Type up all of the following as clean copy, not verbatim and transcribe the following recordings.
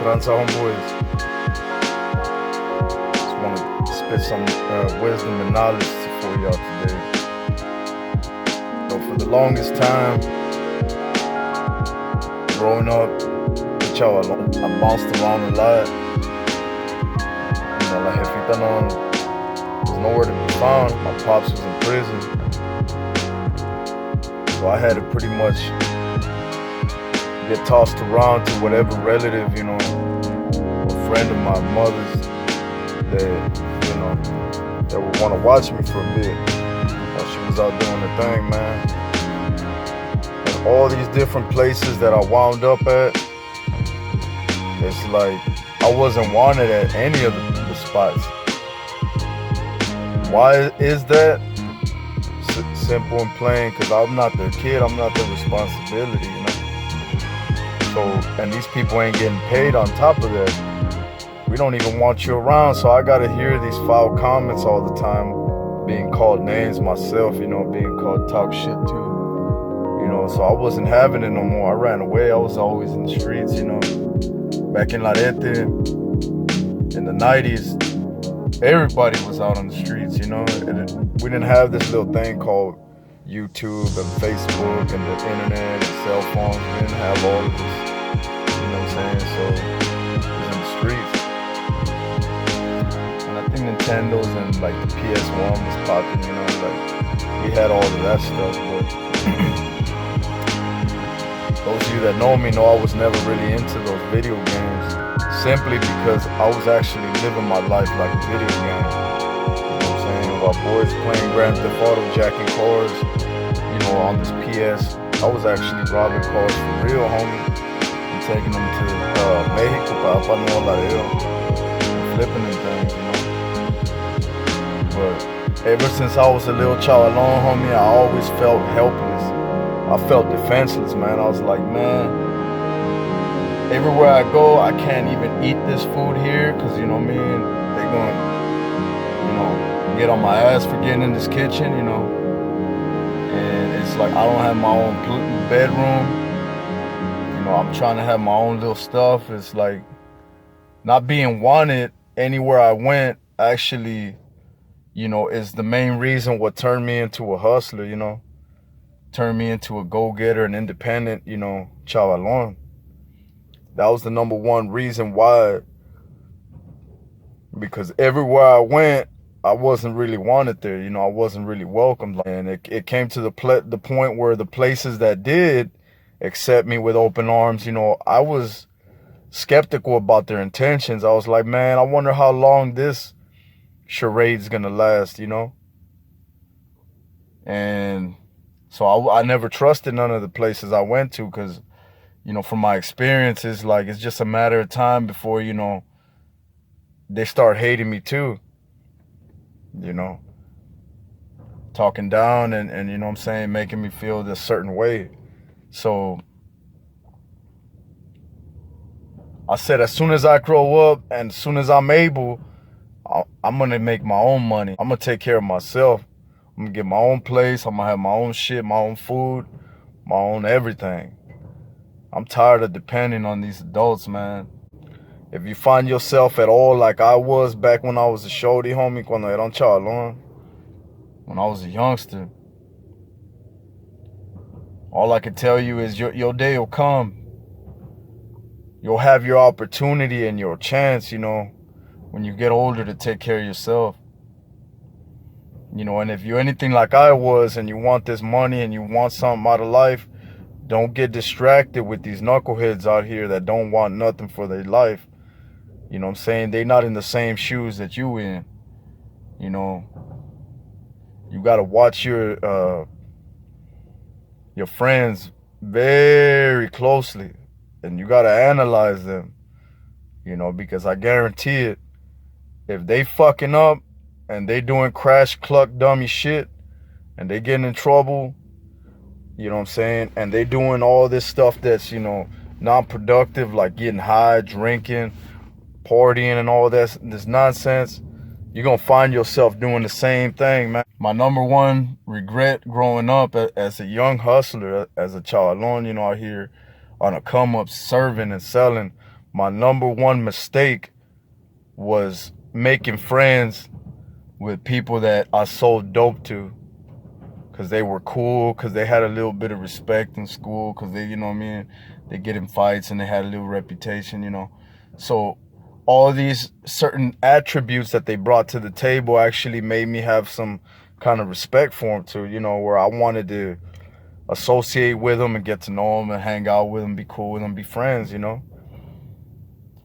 tranza, homeboys? Just want to spit some wisdom and knowledge for y'all today. So for the longest time, growing up, y'all, I bounced around a lot. You know, la jefita was nowhere to be found. My pops was in prison. So I had to pretty much get tossed around to whatever relative, you know, a friend of my mother's that, you know, that would want to watch me for a bit while she was out doing her thing, man. And all these different places that I wound up at, it's like I wasn't wanted at any of the spots. Why is that? Simple and plain, because I'm not their kid, I'm not their responsibility, you know. So, and these people ain't getting paid on top of that. We don't even want you around, so I gotta hear these foul comments all the time, being called names myself, you know, being called talk shit too. You know, so I wasn't having it no more. I ran away, I was always in the streets, you know. Back in Larete, in the 90s, everybody was out on the streets, you know. And we didn't have this little thing called YouTube and Facebook and the internet and cell phones. We didn't have all of this, you know what I'm saying? So it was in the streets. And I think Nintendo's and like the PS1 was popping, you know, like we had all of that stuff. But those of you that know me know I was never really into those video games, simply because I was actually living my life like a video game. You know what I'm saying? While boys playing Grand Theft Auto, jacking cars, you know, on this PS, I was actually robbing cars for real, homie, and taking them to Mexico, pa no Laredo, and flipping them things, you know. But ever since I was a little child alone, homie, I always felt helpless. I felt defenseless, man. I was like, man, everywhere I go, I can't even eat this food here, because, you know what I mean, they're going to, you know, get on my ass for getting in this kitchen, you know. And it's like I don't have my own bedroom. You know, I'm trying to have my own little stuff. It's like not being wanted anywhere I went actually, you know, is the main reason what turned me into a hustler, you know. Turned me into a go-getter, an independent, you know, chavalon. That was the number one reason why. Because everywhere I went, I wasn't really wanted there. You know, I wasn't really welcomed. And it came to the point where the places that did accept me with open arms, you know, I was skeptical about their intentions. I was like, man, I wonder how long this charade's gonna last, you know? And so I never trusted none of the places I went to, because, you know, from my experiences, like, it's just a matter of time before, you know, they start hating me too. You know, talking down and you know what I'm saying, making me feel this certain way. So I said, as soon as I grow up and as soon as I'm able, I'm going to make my own money. I'm going to take care of myself. I'm going to get my own place. I'm going to have my own shit, my own food, my own everything. I'm tired of depending on these adults, man. If you find yourself at all like I was back when I was a shorty, homie, cuando era un chavalón, when I was a youngster, all I can tell you is your day will come. You'll have your opportunity and your chance, you know, when you get older, to take care of yourself. You know, and if you're anything like I was and you want this money and you want something out of life, don't get distracted with these knuckleheads out here that don't want nothing for their life. You know what I'm saying? They're not in the same shoes that you in. You know, you got to watch your friends very closely, and you got to analyze them, you know, because I guarantee it, if they fucking up and they doing crash, cluck, dummy shit, and they getting in trouble, you know what I'm saying, and they doing all this stuff that's, you know, non-productive, like getting high, drinking, partying and all this nonsense, you're going to find yourself doing the same thing, man. My number one regret growing up as a young hustler, as a chavalon, you know, out here on a come up serving and selling, my number one mistake was making friends with people that I sold dope to, because they were cool, because they had a little bit of respect in school, because they, you know what I mean, they get in fights and they had a little reputation, you know. So all these certain attributes that they brought to the table actually made me have some kind of respect for them too, you know, where I wanted to associate with them and get to know them and hang out with them, be cool with them, be friends, you know.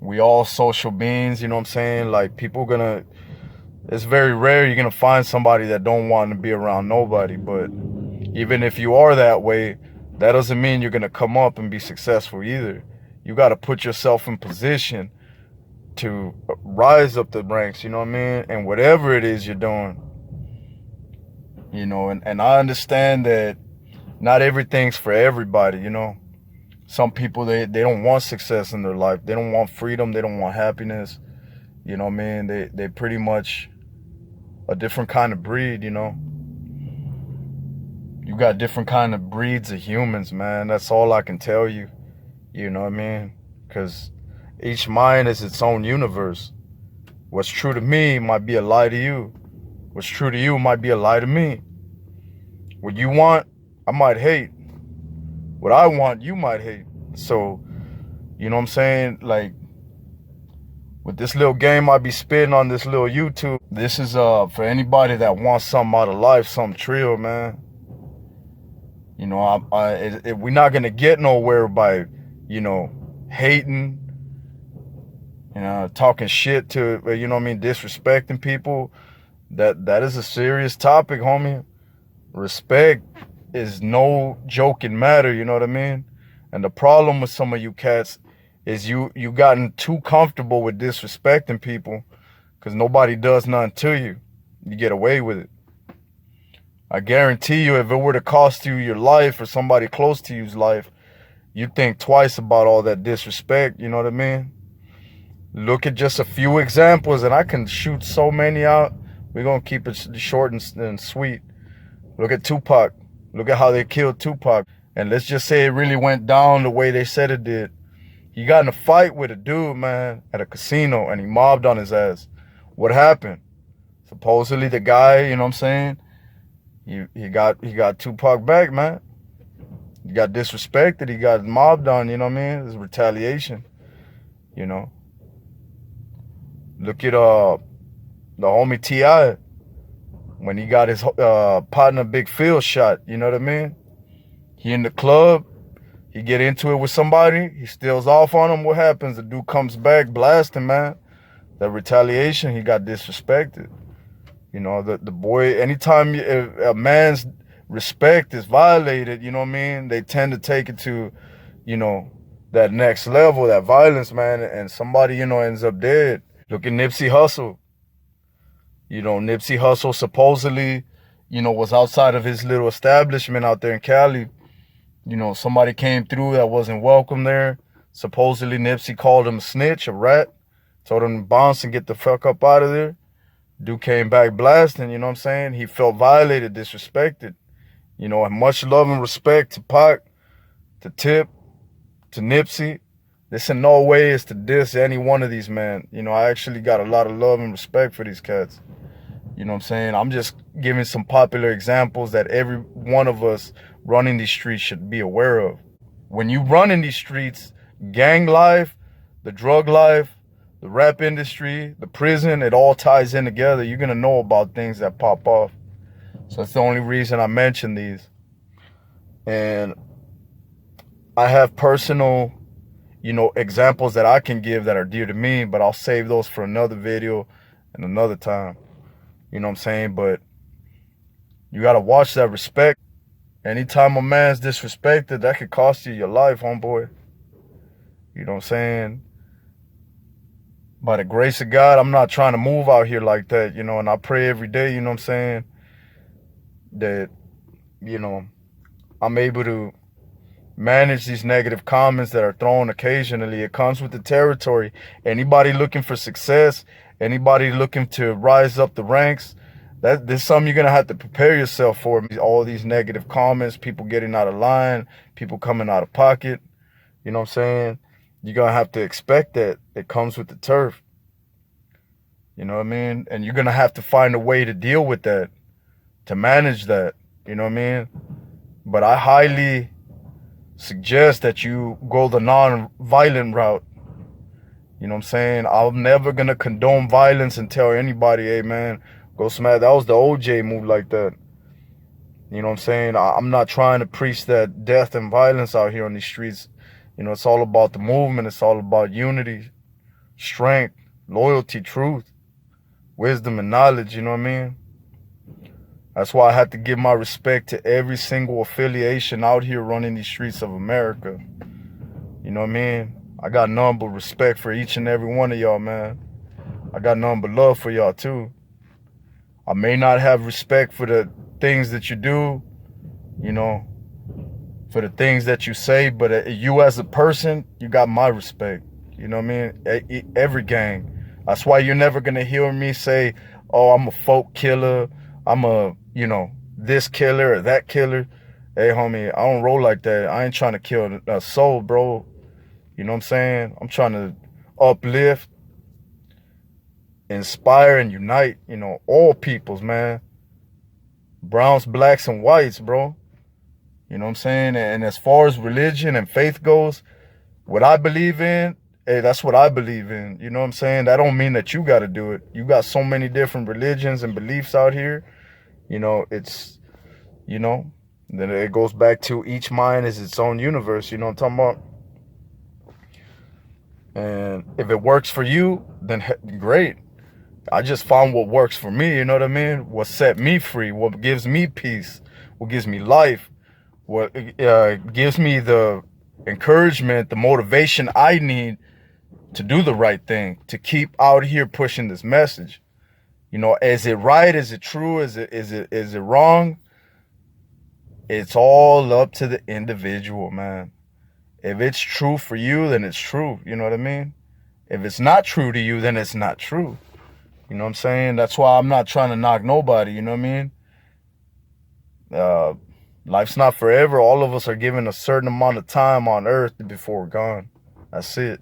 We all social beings, you know what I'm saying? Like, people gonna, it's very rare you're gonna find somebody that don't want to be around nobody. But even if you are that way, that doesn't mean you're gonna come up and be successful either. You gotta put yourself in position to rise up the ranks, you know what I mean? And whatever it is you're doing, you know, and I understand that not everything's for everybody, you know. Some people, they don't want success in their life. They don't want freedom. They don't want happiness. You know what I mean? They pretty much a different kind of breed, you know. You got different kind of breeds of humans, man. That's all I can tell you. You know what I mean? Because each mind is its own universe. What's true to me might be a lie to you. What's true to you might be a lie to me. What you want, I might hate. What I want, you might hate. So, you know what I'm saying? Like, with this little game I be spitting on this little YouTube, this is for anybody that wants something out of life, something trill, man. You know, we're not gonna get nowhere by, you know, hating, you know, talking shit to, you know what I mean, disrespecting people. That is a serious topic, homie. Respect is no joking matter, you know what I mean? And the problem with some of you cats is you gotten too comfortable with disrespecting people, because nobody does nothing to you. You get away with it. I guarantee you, if it were to cost you your life or somebody close to you's life, you'd think twice about all that disrespect, you know what I mean? Look at just a few examples, and I can shoot so many out. We're going to keep it short and sweet. Look at Tupac. Look at how they killed Tupac. And let's just say it really went down the way they said it did. He got in a fight with a dude, man, at a casino, and he mobbed on his ass. What happened? Supposedly the guy, you know what I'm saying, he got Tupac back, man. He got disrespected. He got mobbed on, you know what I mean? It's retaliation, you know. Look at the homie T.I. when he got his partner Big Phil shot, you know what I mean? He in the club, he get into it with somebody, he steals off on him. What happens? The dude comes back blasting, man. That retaliation, he got disrespected. You know, the boy, anytime a man's respect is violated, you know what I mean, they tend to take it to, you know, that next level, that violence, man, and somebody, you know, ends up dead. Look at Nipsey Hussle. You know, Nipsey Hussle supposedly, you know, was outside of his little establishment out there in Cali. You know, somebody came through that wasn't welcome there. Supposedly Nipsey called him a snitch, a rat, told him to bounce and get the fuck up out of there. Dude came back blasting, you know what I'm saying? He felt violated, disrespected. You know, and much love and respect to Pac, to Tip, to Nipsey. This in no way is to diss any one of these men. You know, I actually got a lot of love and respect for these cats. You know what I'm saying? I'm just giving some popular examples that every one of us running these streets should be aware of. When you run in these streets, gang life, the drug life, the rap industry, the prison, it all ties in together. You're going to know about things that pop off. So that's the only reason I mention these. And I have personal, you know, examples that I can give that are dear to me, but I'll save those for another video and another time. You know what I'm saying? But you got to watch that respect. Anytime a man's disrespected, that could cost you your life, homeboy. You know what I'm saying? By the grace of God, I'm not trying to move out here like that, you know, and I pray every day, you know what I'm saying, that, you know, I'm able to manage these negative comments that are thrown occasionally. It comes with the territory. Anybody looking for success, anybody looking to rise up the ranks, there's something you're going to have to prepare yourself for. All these negative comments, people getting out of line, people coming out of pocket, you know what I'm saying? you're going to have to expect that. It comes with the turf. You know what I mean? And you're going to have to find a way to deal with that, to manage that. You know what I mean? But I highly suggest that you go the non-violent route. You know what I'm saying? I'm never going to condone violence and tell anybody, hey, man, go smash. That was the OJ move like that. You know what I'm saying? I'm not trying to preach that death and violence out here on these streets. You know, it's all about the movement. It's all about unity, strength, loyalty, truth, wisdom, and knowledge. You know what I mean? That's why I had to give my respect to every single affiliation out here running these streets of America. You know what I mean? I got none but respect for each and every one of y'all, man. I got none but love for y'all, too. I may not have respect for the things that you do, you know, for the things that you say, but you as a person, you got my respect. You know what I mean? Every gang. That's why you're never going to hear me say, oh, I'm a folk killer. I'm a, you know, this killer or that killer. Hey, homie, I don't roll like that. I ain't trying to kill a soul, bro. You know what I'm saying? I'm trying to uplift, inspire, and unite, you know, all peoples, man. Browns, blacks, and whites, bro. You know what I'm saying? And as far as religion and faith goes, what I believe in, hey, that's what I believe in. You know what I'm saying? That don't mean that you got to do it. You got so many different religions and beliefs out here. You know, it's, you know, then it goes back to each mind is its own universe. You know what I'm talking about? And if it works for you, then great. I just found what works for me, you know what I mean? What set me free, what gives me peace, what gives me life, what gives me the encouragement, the motivation I need to do the right thing, to keep out here pushing this message. You know, is it right? Is it true? Is it wrong? It's all up to the individual, man. If it's true for you, then it's true. You know what I mean? If it's not true to you, then it's not true. You know what I'm saying? That's why I'm not trying to knock nobody, you know what I mean? Life's not forever. All of us are given a certain amount of time on earth before we're gone. That's it.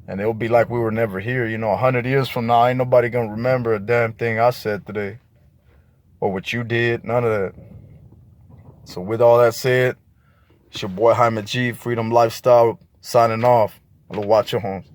And it'll be like we were never here. You know, 100 years from now, ain't nobody gonna remember a damn thing I said today. Or what you did, none of that. So with all that said, it's your boy Jaime G, Freedom Lifestyle, signing off. Watch your homes.